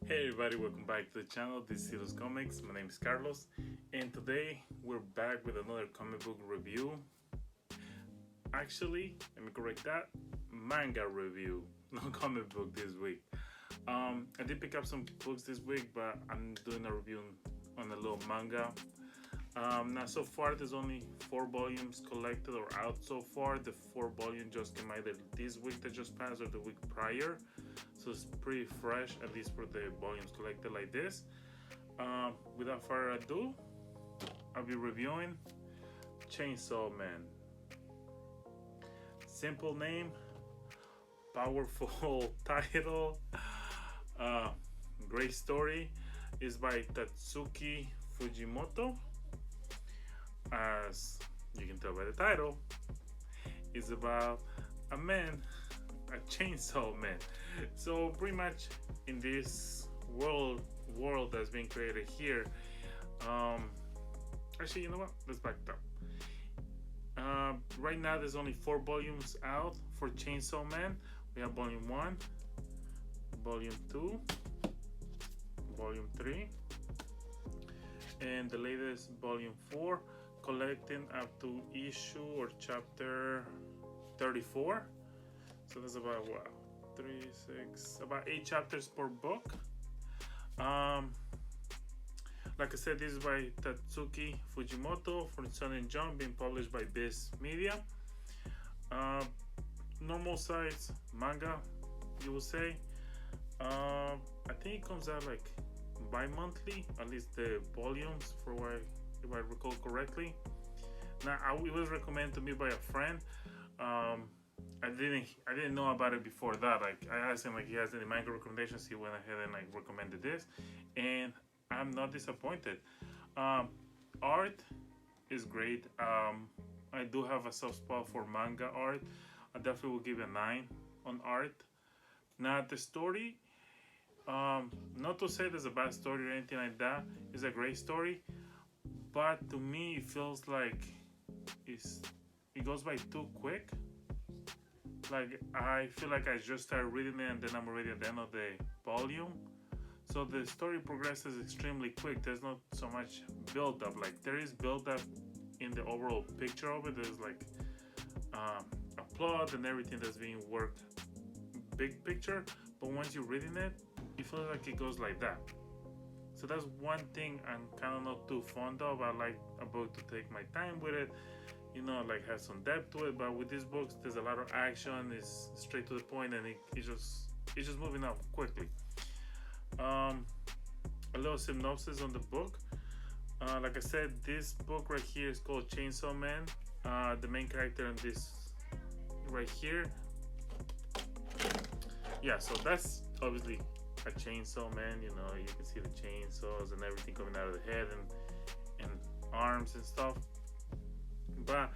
Hey everybody, welcome back to the channel. This is ImageComics. My name is Carlos, and today we're back with another comic book review. Actually, let me correct that, manga review, no comic book this week. I did pick up some books this week, but I'm doing a review on a little manga. Now so far there's only 4 volumes collected or out so far. The 4 volume just came either this week that just passed or the week prior, so it's pretty fresh, at least for the volumes collected like this. Without further ado, I'll be reviewing Chainsaw Man. Simple name, powerful title, great story. Is by Tatsuki Fujimoto. As you can tell by the title, it's about a man, a chainsaw man. So pretty much in this world that's being created here, actually, you know what? Let's back it up. Right now, there's only 4 volumes out for Chainsaw Man. We have Volume 1, Volume 2, Volume 3, and the latest Volume 4, collecting up to issue or chapter 34. So that's about what, 3, 6, about 8 chapters per book. Like I said, this is by Tatsuki Fujimoto for Shonen Jump, being published by Viz Media. Normal size manga, you will say. I think it comes out like bi-monthly, at least the volumes, for what if I recall correctly. Now, it was recommended to me by a friend. I didn't know about it before that. Like, I asked him like he has any manga recommendations. He went ahead and like recommended this, and I'm not disappointed. Art is great. I do have a soft spot for manga art. I definitely will give it a 9 on art. Now the story, not to say there's a bad story or anything like that. It's a great story, but to me it feels like it goes by too quick. Like, I feel like I just started reading it and then I'm already at the end of the volume. So the story progresses extremely quick. There's not so much build up. Like, there is build up in the overall picture of it. There's like a plot and everything that's being worked, big picture. But once you're reading it, it feels like it goes like that. So that's one thing I'm kind of not too fond of. I like a book to take my time with it, you know, like have some depth to it. But with these books, there's a lot of action. It's straight to the point, and it's just moving up quickly. A little synopsis on the book. Like I said, this book right here is called Chainsaw Man. The main character in this right here, yeah. So that's obviously a chainsaw man. You know, you can see the chainsaws and everything coming out of the head and arms and stuff. But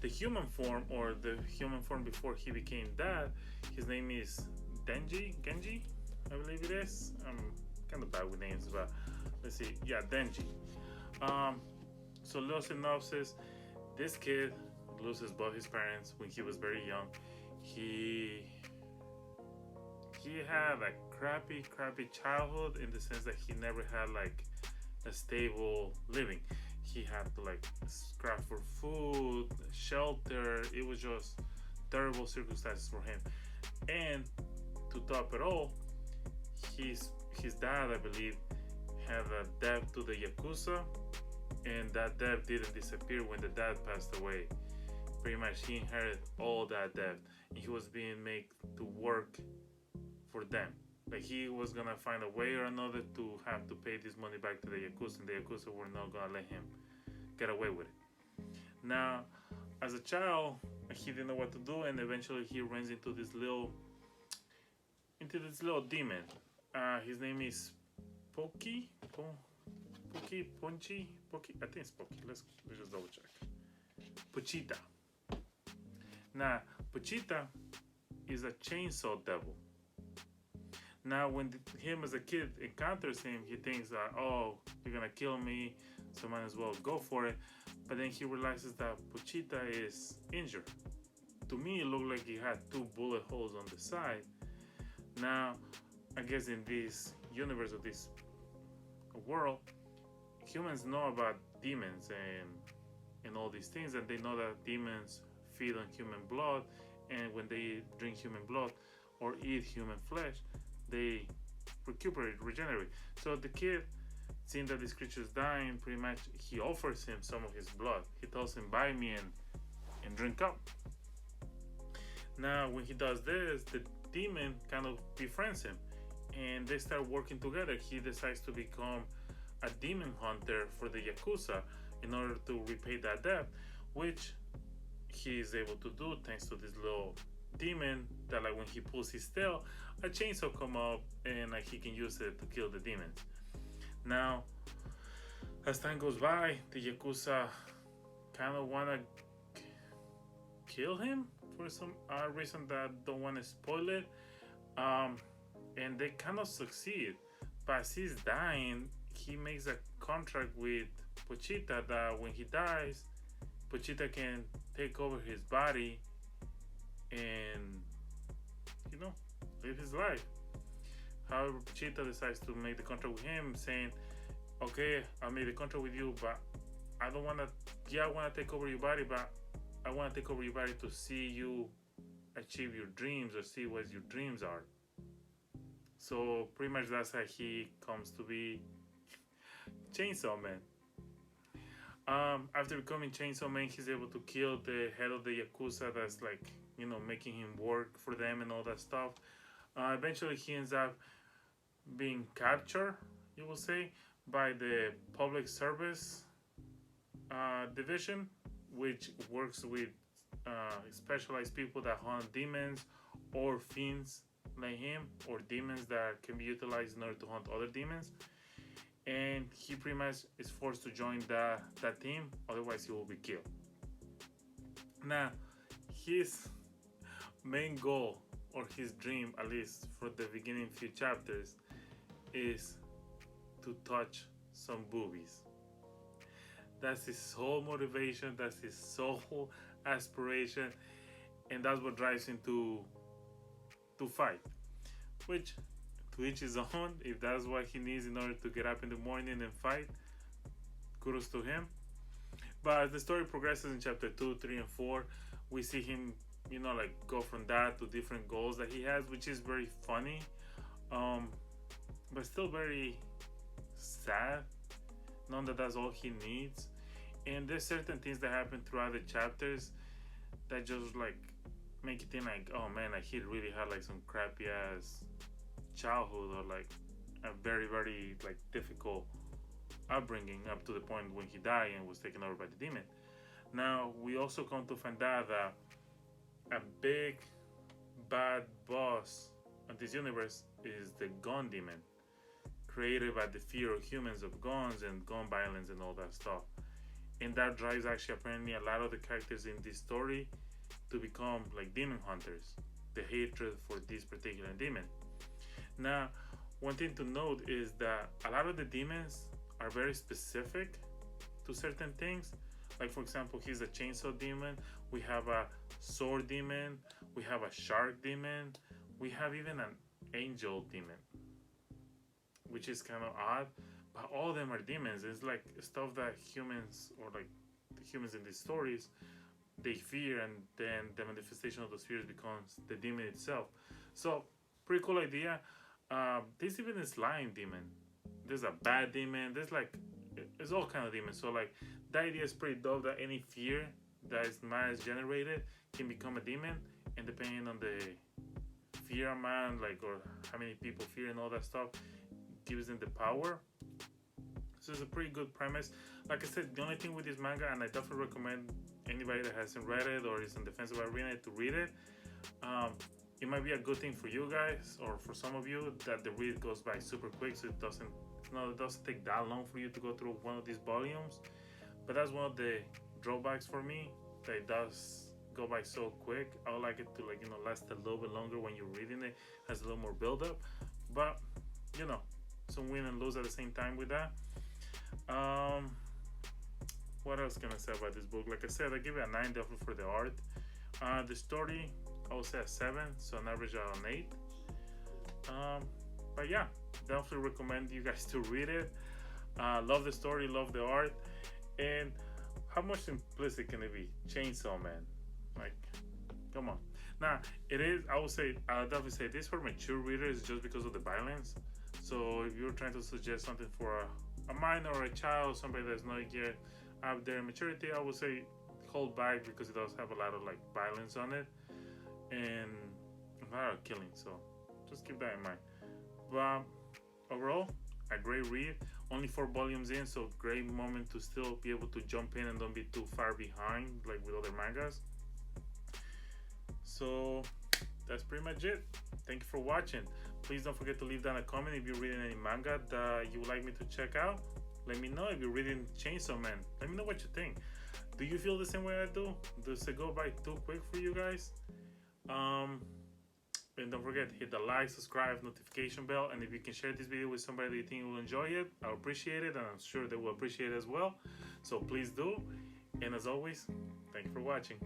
the human form, or the human form before he became that, his name is Genji, I believe it is. I'm kind of bad with names, but let's see. Yeah, Denji. So little synopsis. This kid loses both his parents when he was very young. He had a crappy childhood, in the sense that he never had like a stable living. He had to like scrap for food, shelter. It was just terrible circumstances for him. And to top it all, his dad, I believe, had a debt to the Yakuza, and that debt didn't disappear when the dad passed away. Pretty much he inherited all that debt, and he was being made to work for them. Like, he was gonna find a way or another to have to pay this money back to the Yakuza, and the Yakuza were not gonna let him get away with it. Now, as a child, he didn't know what to do, and eventually he runs into this little demon. His name is Poki. I think it's Poki. Let's just double check. Pochita. Now, Pochita is a chainsaw devil. Now, when him as a kid encounters him, he thinks that, oh, you're gonna kill me, so might as well go for it. But then he realizes that Pochita is injured. To me, it looked like he had 2 bullet holes on the side. Now, I guess in this universe, of this world, humans know about demons and all these things, and they know that demons feed on human blood, and when they drink human blood or eat human flesh, they regenerate. So the kid, seeing that this creature is dying, pretty much he offers him some of his blood. He tells him, buy me and drink up. Now when he does this, the demon kind of befriends him and they start working together. He decides to become a demon hunter for the Yakuza in order to repay that debt, which he is able to do thanks to this little demon that, like, when he pulls his tail, a chainsaw come up and like he can use it to kill the demons. Now as time goes by, the Yakuza kind of want to kill him for some reason that I don't want to spoil it, and they kind of succeed. But as he's dying, he makes a contract with Pochita that when he dies, Pochita can take over his body and, you know, live his life. However, Pochita decides to make the contract with him, saying, okay, I made the contract with you, but I don't want to, yeah, I want to take over your body, but I want to take over your body to see you achieve your dreams or see what your dreams are. So pretty much that's how he comes to be Chainsaw Man. After becoming Chainsaw Man, he's able to kill the head of the Yakuza that's, like, you know, making him work for them and all that stuff. Eventually he ends up being captured, you will say, by the public service division, which works with specialized people that hunt demons or fiends like him, or demons that can be utilized in order to hunt other demons. And he pretty much is forced to join that team, otherwise he will be killed. Now his main goal, or his dream, at least for the beginning few chapters, is to touch some boobies. That's his sole motivation, that's his sole aspiration, and that's what drives him to fight. Which, to each his own. If that's what he needs in order to get up in the morning and fight, kudos to him. But as the story progresses in chapter 2, 3, and 4, we see him, you know, like, go from that to different goals that he has, which is very funny, but still very sad, knowing that that's all he needs. And there's certain things that happen throughout the chapters that just, like, make you think, like, oh man, like, he really had, like, some crappy ass childhood, or like a very, very, like, difficult upbringing up to the point when he died and was taken over by the demon. Now we also come to find out that a big bad boss of this universe is the gun demon, created by the fear of humans of guns and gun violence and all that stuff. And that drives, actually, apparently, a lot of the characters in this story to become like demon hunters, the hatred for this particular demon. Now, one thing to note is that a lot of the demons are very specific to certain things. Like, for example, he's a chainsaw demon, we have a sword demon, we have a shark demon, we have even an angel demon, which is kind of odd, but all of them are demons. It's like stuff that humans, or like the humans in these stories, they fear, and then the manifestation of those fears becomes the demon itself. So pretty cool idea. There's even a slime demon, there's a bad demon, there's all kind of demons. So like, the idea is pretty dope that any fear that is mass generated can become a demon, and depending on the fear amount, like, or how many people fear and all that stuff, gives them the power. So it's a pretty good premise. Like I said, the only thing with this manga, and I definitely recommend anybody that hasn't read it or is on the fence about reading it to read it. It might be a good thing for you guys, or for some of you, that the read goes by super quick, so it doesn't take that long for you to go through one of these volumes. But that's one of the drawbacks for me, that it does go by so quick. I would like it to, like, last a little bit longer when you're reading it, has a little more build up. But some win and lose at the same time with that. What else can I say about this book? Like I said, I give it a 9 definitely for the art. The story, I would say a 7, so an average out of an 8. But yeah, definitely recommend you guys to read it. Love the story, love the art, and how much simplistic can it be? Chainsaw Man, like, come on. Now it is. I'll definitely say this for mature readers just because of the violence. So if you're trying to suggest something for a minor or a child, somebody that's not yet out there in maturity, I would say hold back because it does have a lot of like violence on it and a lot of killing. So just keep that in mind. But overall, a great read. Only 4 volumes in, so great moment to still be able to jump in and don't be too far behind like with other mangas. So that's pretty much it. Thank you for watching. Please don't forget to leave down a comment if you're reading any manga that you would like me to check out. Let me know if you're reading Chainsaw Man. Let me know what you think. Do you feel the same way I do? Does it go by too quick for you guys? And don't forget, hit the like, subscribe, notification bell, and if you can share this video with somebody that you think will enjoy it, I'll appreciate it, and I'm sure they will appreciate it as well. So please do. And as always, thank you for watching.